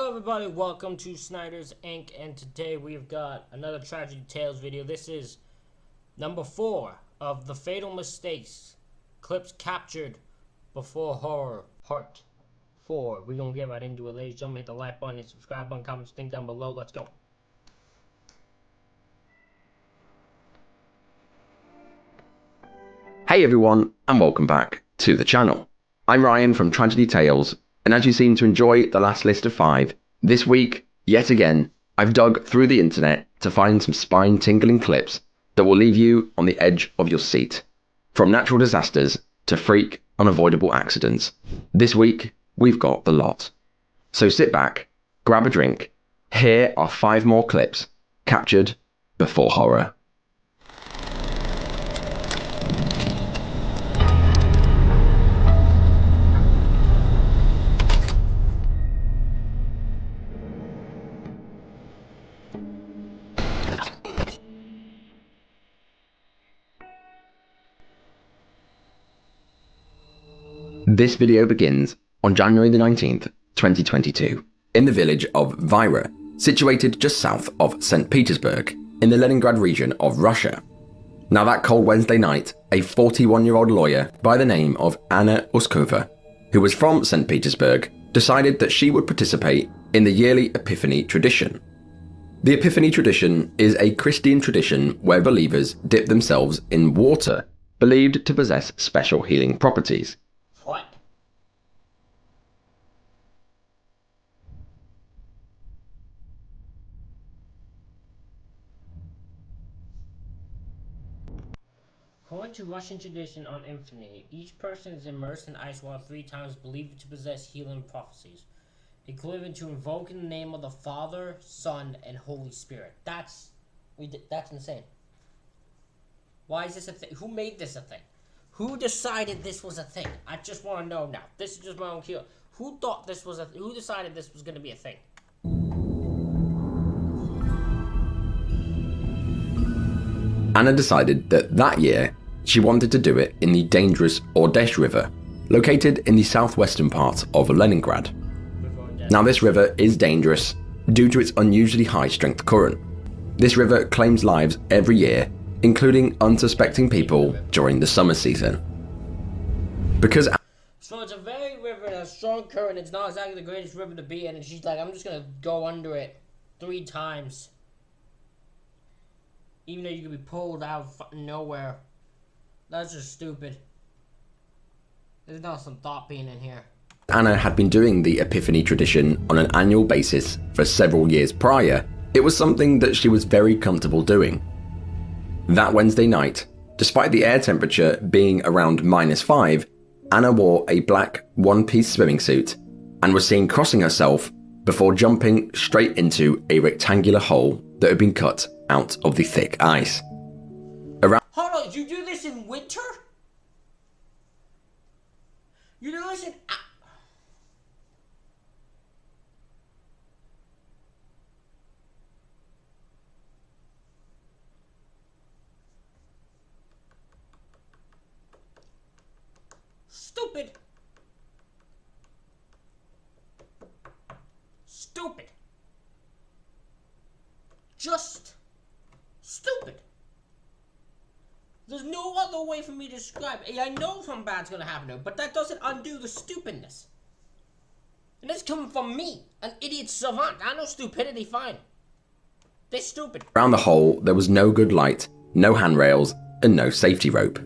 everybody, welcome to Snyder's Inc. And today we've got another Tragedy Tales video. This is number 4 of The Fatal Mistakes, clips captured before horror, part 4. We're gonna get right into it, ladies and gentlemen. Hit the like button and subscribe button, comments, thing down below. Let's go. Hey everyone, and welcome back to the channel. I'm Ryan from Tragedy Tales, and as you seem to enjoy the last list of 5, this week, yet again, I've dug through the internet to find some spine-tingling clips that will leave you on the edge of your seat. From natural disasters to freak, unavoidable accidents, this week, we've got the lot. So sit back, grab a drink, here are 5 more clips captured before horror. This video begins on January the 19th, 2022, in the village of Vyra, situated just south of St. Petersburg, in the Leningrad region of Russia. Now that cold Wednesday night, a 41-year-old lawyer by the name of Anna Uskova, who was from St. Petersburg, decided that she would participate in the yearly Epiphany tradition. The Epiphany tradition is a Christian tradition where believers dip themselves in water, believed to possess special healing properties. What? According to Russian tradition on Epiphany, each person is immersed in ice water 3 times, believed to possess healing prophecies, equivalent to invoking the name of the Father, Son, and Holy Spirit. That's insane. Why is this a thing? Who made this a thing? Who decided this was a thing? I just want to know now. This is just my own cue. Who thought this was who decided this was going to be a thing? Anna decided that year, she wanted to do it in the dangerous Ordesh River, located in the southwestern part of Leningrad. Now this river is dangerous due to its unusually high strength current. This river claims lives every year, including unsuspecting people during the summer season. So it's a very river that has strong current. It's not exactly the greatest river to be in, and she's like, I'm just gonna go under it 3 times. Even though you could be pulled out of fucking nowhere. That's just stupid. There's not some thought being in here. Anna had been doing the Epiphany tradition on an annual basis for several years prior. It was something that she was very comfortable doing. That Wednesday night, despite the air temperature being around -5, Anna wore a black one-piece swimming suit and was seen crossing herself before jumping straight into a rectangular hole that had been cut out of the thick ice. Hold on, you do this in winter? You do this in... Stupid. Stupid. Just stupid. There's no other way for me to describe it. I know something bad's gonna happen to her, but that doesn't undo the stupidness. And it's coming from me, an idiot savant. I know stupidity fine. They're stupid. Around the hole, there was no good light, no handrails, and no safety rope.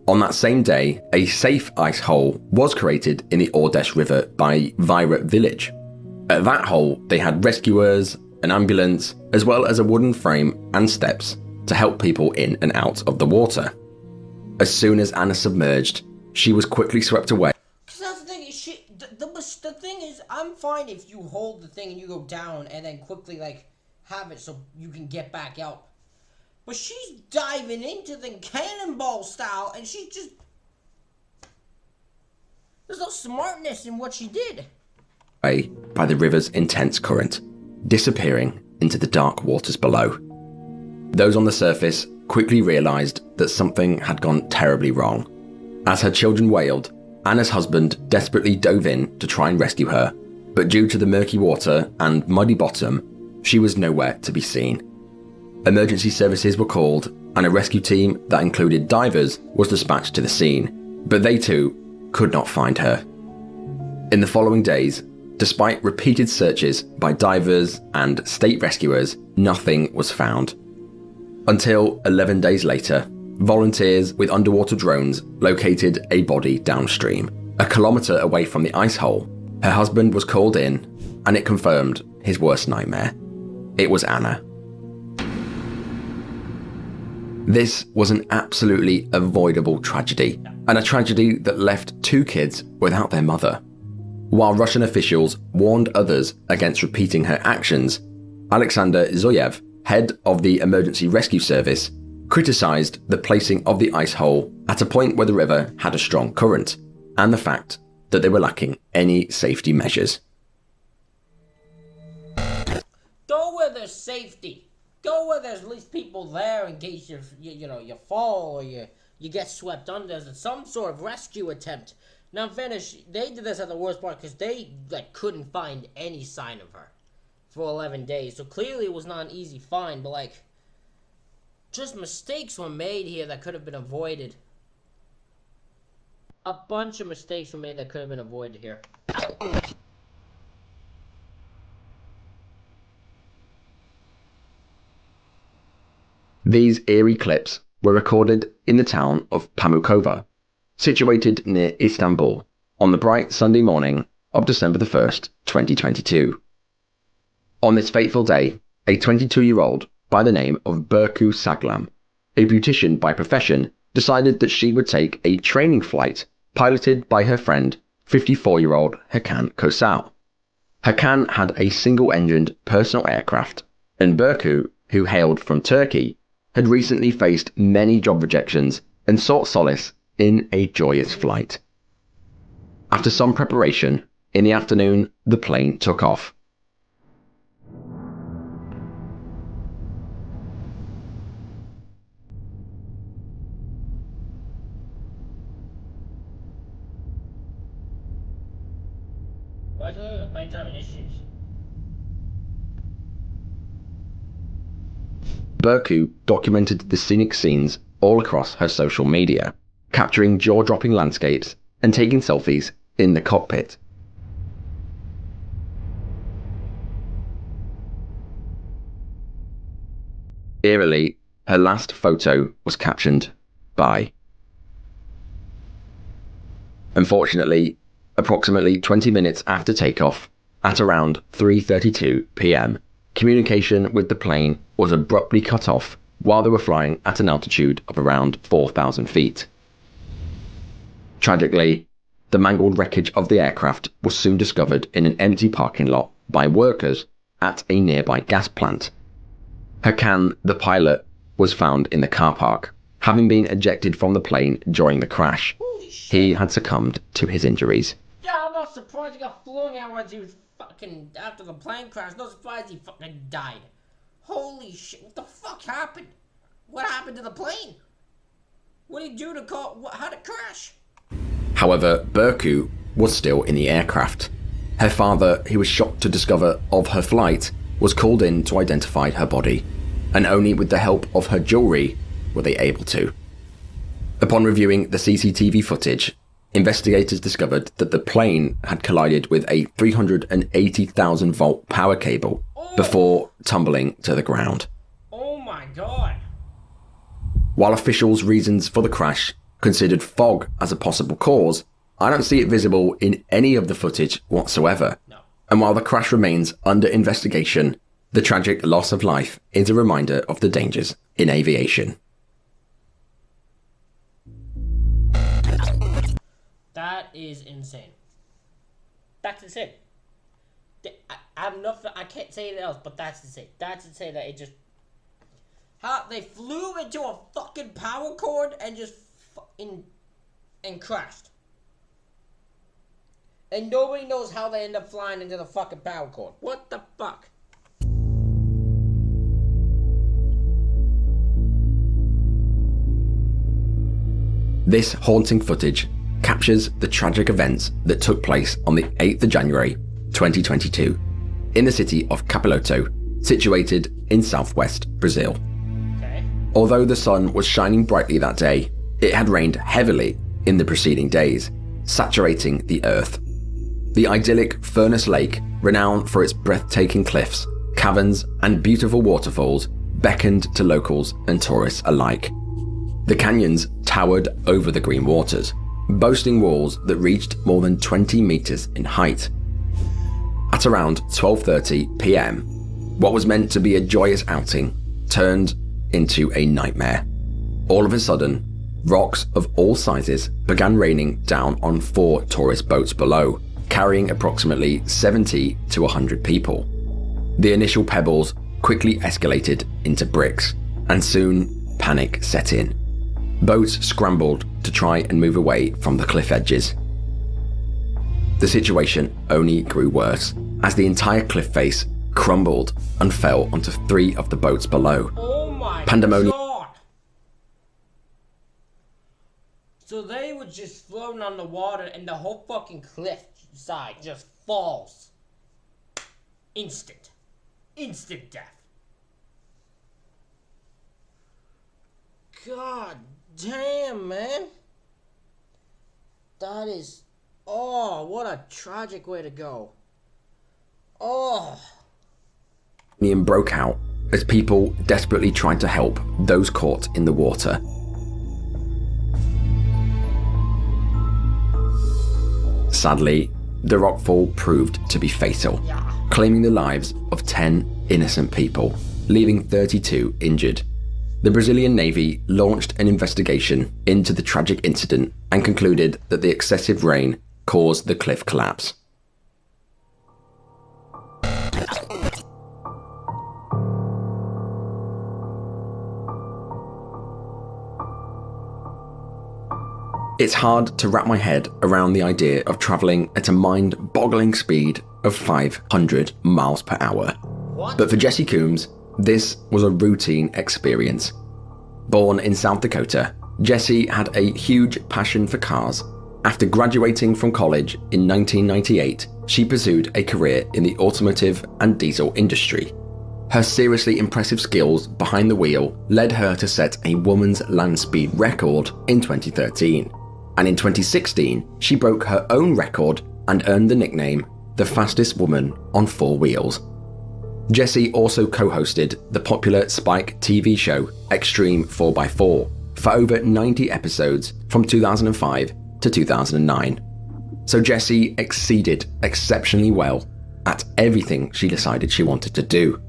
On that same day, a safe ice hole was created in the Ordesh River by Vyra village. At that hole, they had rescuers, an ambulance, as well as a wooden frame and steps to help people in and out of the water. As soon as Anna submerged, she was quickly swept away. Cause that's the thing, the thing is, I'm fine if you hold the thing and you go down and then quickly, like, have it so you can get back out. But she's diving into the cannonball style, and she just... There's no smartness in what she did. By the river's intense current, disappearing into the dark waters below. Those on the surface quickly realized that something had gone terribly wrong. As her children wailed, Anna's husband desperately dove in to try and rescue her, but due to the murky water and muddy bottom, she was nowhere to be seen. Emergency services were called, and a rescue team that included divers was dispatched to the scene, but they too could not find her. In the following days, despite repeated searches by divers and state rescuers, nothing was found. Until 11 days later, volunteers with underwater drones located a body downstream. A kilometre away from the ice hole, her husband was called in, and it confirmed his worst nightmare. It was Anna. This was an absolutely avoidable tragedy, and a tragedy that left 2 kids without their mother. While Russian officials warned others against repeating her actions, Alexander Zoyev, head of the Emergency Rescue Service, criticized the placing of the ice hole at a point where the river had a strong current, and the fact that they were lacking any safety measures. Go where there's safety. Go where there's at least people there in case you fall or you get swept under. There's some sort of rescue attempt. Now, finish. They did this at the worst part because they couldn't find any sign of her for 11 days. So clearly it was not an easy find, but just mistakes were made here that could have been avoided. A bunch of mistakes were made that could have been avoided here. These eerie clips were recorded in the town of Pamukova, situated near Istanbul, on the bright Sunday morning of December the 1st, 2022. On this fateful day, a 22-year-old by the name of Berku Saglam, a beautician by profession, decided that she would take a training flight piloted by her friend, 54-year-old Hakan Kosal. Hakan had a single-engined personal aircraft, and Berku, who hailed from Turkey, had recently faced many job rejections and sought solace in a joyous flight. After some preparation, in the afternoon, the plane took off. Berku documented the scenic scenes all across her social media, capturing jaw-dropping landscapes and taking selfies in the cockpit. Eerily, her last photo was captioned by. Unfortunately, approximately 20 minutes after takeoff, at around 3:32 p.m, communication with the plane was abruptly cut off while they were flying at an altitude of around 4,000 feet. Tragically, the mangled wreckage of the aircraft was soon discovered in an empty parking lot by workers at a nearby gas plant. Hakan, the pilot, was found in the car park, having been ejected from the plane during the crash. He had succumbed to his injuries. Yeah, I'm not surprised he got flung out once he was fucking after the plane crash. Not surprised he fucking died. Holy shit, what the fuck happened? What happened to the plane? What did he do to how'd it crash? However, Berku was still in the aircraft. Her father, who was shocked to discover of her flight, was called in to identify her body, and only with the help of her jewellery were they able to. Upon reviewing the CCTV footage, investigators discovered that the plane had collided with a 380,000 volt power cable before tumbling to the ground. Oh my god. While officials' reasons for the crash considered fog as a possible cause, I don't see it visible in any of the footage whatsoever. No. And while the crash remains under investigation, the tragic loss of life is a reminder of the dangers in aviation. That is insane. That's insane. I can't say anything else, but that's insane. That's insane that it just... How they flew into a fucking power cord and just and crashed. And nobody knows how they end up flying into the fucking power cord. What the fuck? This haunting footage captures the tragic events that took place on the 8th of January 2022, in the city of Capiloto, situated in southwest Brazil. Okay. Although the sun was shining brightly that day, it had rained heavily in the preceding days, saturating the earth. The idyllic Furnace Lake, renowned for its breathtaking cliffs, caverns, and beautiful waterfalls, beckoned to locals and tourists alike. The canyons towered over the green waters, boasting walls that reached more than 20 meters in height. At around 12:30 p.m., what was meant to be a joyous outing turned into a nightmare. All of a sudden, rocks of all sizes began raining down on 4 tourist boats below, carrying approximately 70 to 100 people. The initial pebbles quickly escalated into bricks, and soon panic set in. Boats scrambled to try and move away from the cliff edges. The situation only grew worse as the entire cliff face crumbled and fell onto 3 of the boats below. Oh my Pandemonium. God! So they were just floating on the water and the whole fucking cliff side just falls. Instant. Instant death. God damn, man. That is... Oh, what a tragic way to go. Oh. Broke out as people desperately tried to help those caught in the water. Sadly, the rockfall proved to be fatal, claiming the lives of 10 innocent people, leaving 32 injured. The Brazilian Navy launched an investigation into the tragic incident and concluded that the excessive rain caused the cliff collapse. It's hard to wrap my head around the idea of traveling at a mind-boggling speed of 500 miles per hour. What? But for Jesse Coombs, this was a routine experience. Born in South Dakota, Jesse had a huge passion for cars. After graduating from college in 1998, she pursued a career in the automotive and diesel industry. Her seriously impressive skills behind the wheel led her to set a woman's land speed record in 2013. And in 2016, she broke her own record and earned the nickname the fastest woman on 4 wheels. Jesse also co-hosted the popular Spike TV show Extreme 4x4 for over 90 episodes from 2005 to 2009. So Jesse exceeded exceptionally well at everything she decided she wanted to do.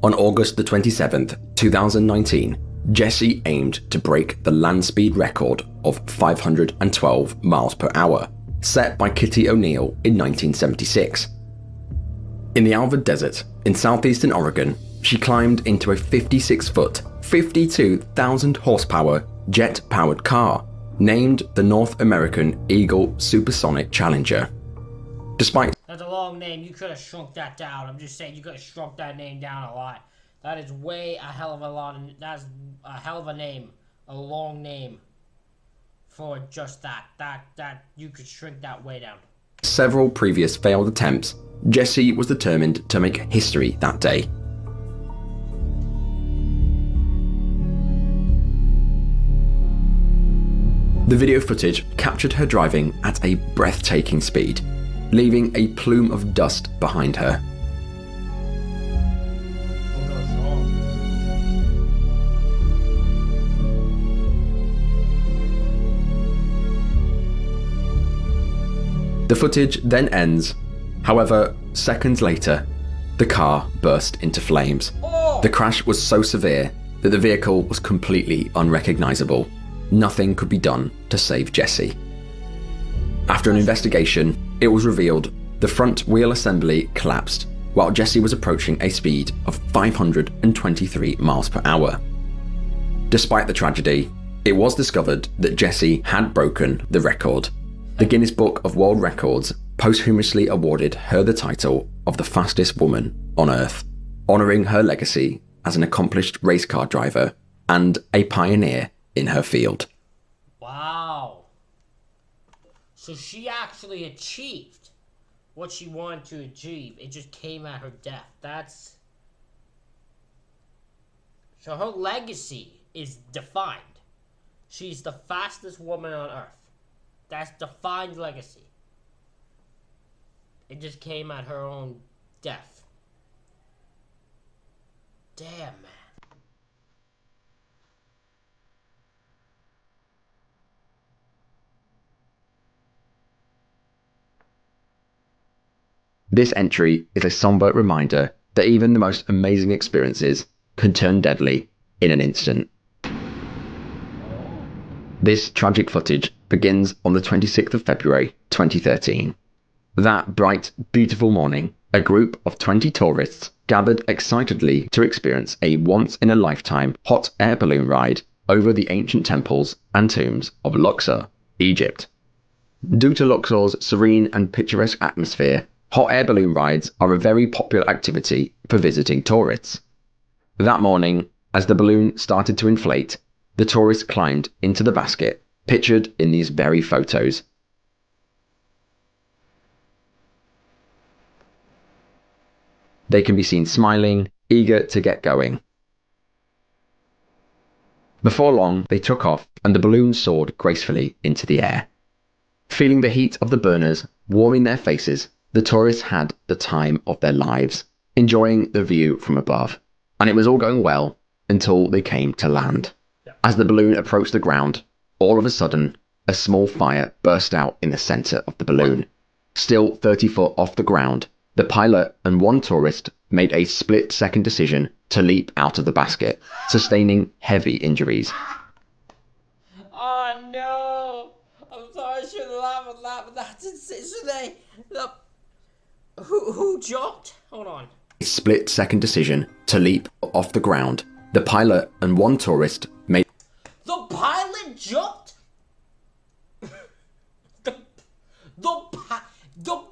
On August the 27th, 2019, Jesse aimed to break the land speed record of 512 miles per hour, set by Kitty O'Neill in 1976. In the Alvord Desert, in southeastern Oregon, she climbed into a 56-foot, 52,000 horsepower jet-powered car, named the North American Eagle Supersonic Challenger. Despite... That's a long name. You could have shrunk that down. I'm just saying you could have shrunk that name down a lot. That is way a hell of a lot. That's a hell of a name. A long name. For just that. That you could shrink that way down. several previous failed attempts, Jesse was determined to make history that day. The video footage captured her driving at a breathtaking speed, leaving a plume of dust behind her. The footage then ends. However, seconds later, the car burst into flames. The crash was so severe that the vehicle was completely unrecognizable. Nothing could be done to save Jesse. After an investigation, it was revealed the front wheel assembly collapsed while Jesse was approaching a speed of 523 miles per hour. Despite the tragedy, it was discovered that Jesse had broken the record. The Guinness Book of World Records posthumously awarded her the title of the fastest woman on Earth, honoring her legacy as an accomplished race car driver and a pioneer in her field. Wow. So she actually achieved what she wanted to achieve. It just came at her death. So her legacy is defined. She's the fastest woman on Earth. That's defined legacy. It just came at her own death. Damn, man. This entry is a somber reminder that even the most amazing experiences can turn deadly in an instant. This tragic footage begins on the 26th of February 2013. That bright, beautiful morning, a group of 20 tourists gathered excitedly to experience a once-in-a-lifetime hot air balloon ride over the ancient temples and tombs of Luxor, Egypt. Due to Luxor's serene and picturesque atmosphere, hot air balloon rides are a very popular activity for visiting tourists. That morning, as the balloon started to inflate, the tourists climbed into the basket pictured in these very photos. They can be seen smiling, eager to get going. Before long, they took off and the balloon soared gracefully into the air. Feeling the heat of the burners warming their faces, the tourists had the time of their lives, enjoying the view from above. And it was all going well until they came to land. As the balloon approached the ground, all of a sudden, a small fire burst out in the center of the balloon. Still 30 foot off the ground, the pilot and one tourist made a split-second decision to leap out of the basket, sustaining heavy injuries. Oh no! I'm sorry I shouldn't laugh at that, but that's insane. Who jumped? Hold on. A split-second decision to leap off the ground. The pilot and one tourist made... The pilot jumped? the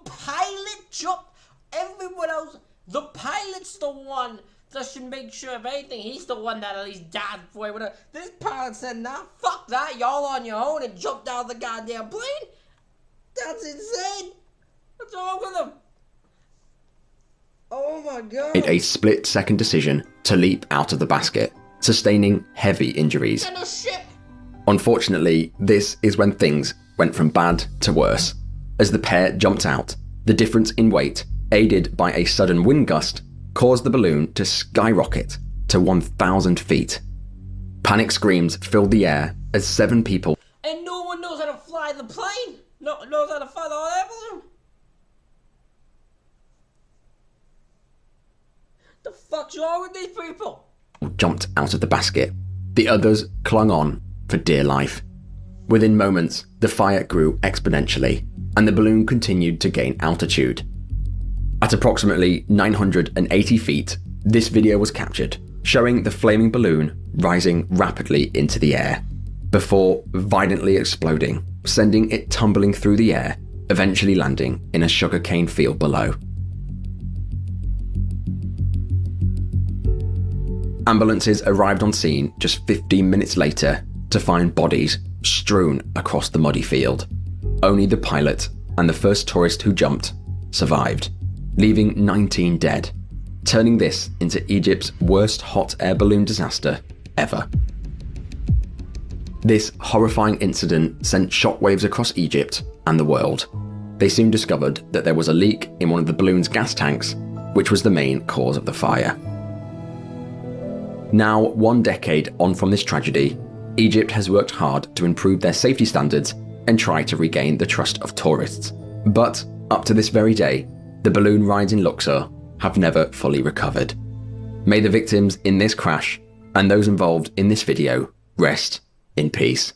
pilot jumped? Everyone else... The pilot's the one that should make sure, if anything, he's the one that at least died before he would have... This pilot said, nah, fuck that, y'all on your own, and jumped out of the goddamn plane? That's insane! What's wrong with him? Oh my god. Made a split-second decision to leap out of the basket, sustaining heavy injuries. And a ship. Unfortunately, this is when things went from bad to worse. As the pair jumped out, the difference in weight, aided by a sudden wind gust, caused the balloon to skyrocket to 1,000 feet. Panic screams filled the air as 7 people... And no one knows how to fly the plane! No one knows how to fly the hot air balloon! The fuck's wrong with these people? Jumped out of the basket. The others clung on for dear life. Within moments, the fire grew exponentially, and the balloon continued to gain altitude. At approximately 980 feet, this video was captured, showing the flaming balloon rising rapidly into the air, before violently exploding, sending it tumbling through the air, eventually landing in a sugarcane field below. Ambulances arrived on scene just 15 minutes later to find bodies strewn across the muddy field. Only the pilot and the first tourist who jumped survived, leaving 19 dead, turning this into Egypt's worst hot air balloon disaster ever. This horrifying incident sent shockwaves across Egypt and the world. They soon discovered that there was a leak in one of the balloon's gas tanks, which was the main cause of the fire. Now, 1 decade on from this tragedy, Egypt has worked hard to improve their safety standards and try to regain the trust of tourists. But, up to this very day, the balloon rides in Luxor have never fully recovered. May the victims in this crash and those involved in this video rest in peace.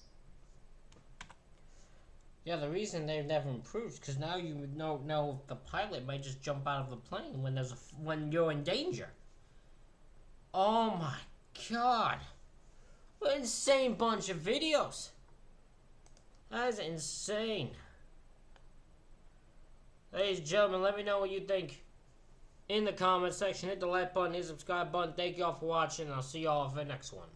Yeah, the reason they've never improved is because now you would know the pilot might just jump out of the plane when you're in danger. Oh my god. What an insane bunch of videos. That is insane. Ladies and gentlemen, let me know what you think in the comment section. Hit the like button, hit the subscribe button. Thank you all for watching, and I'll see you all for the next one.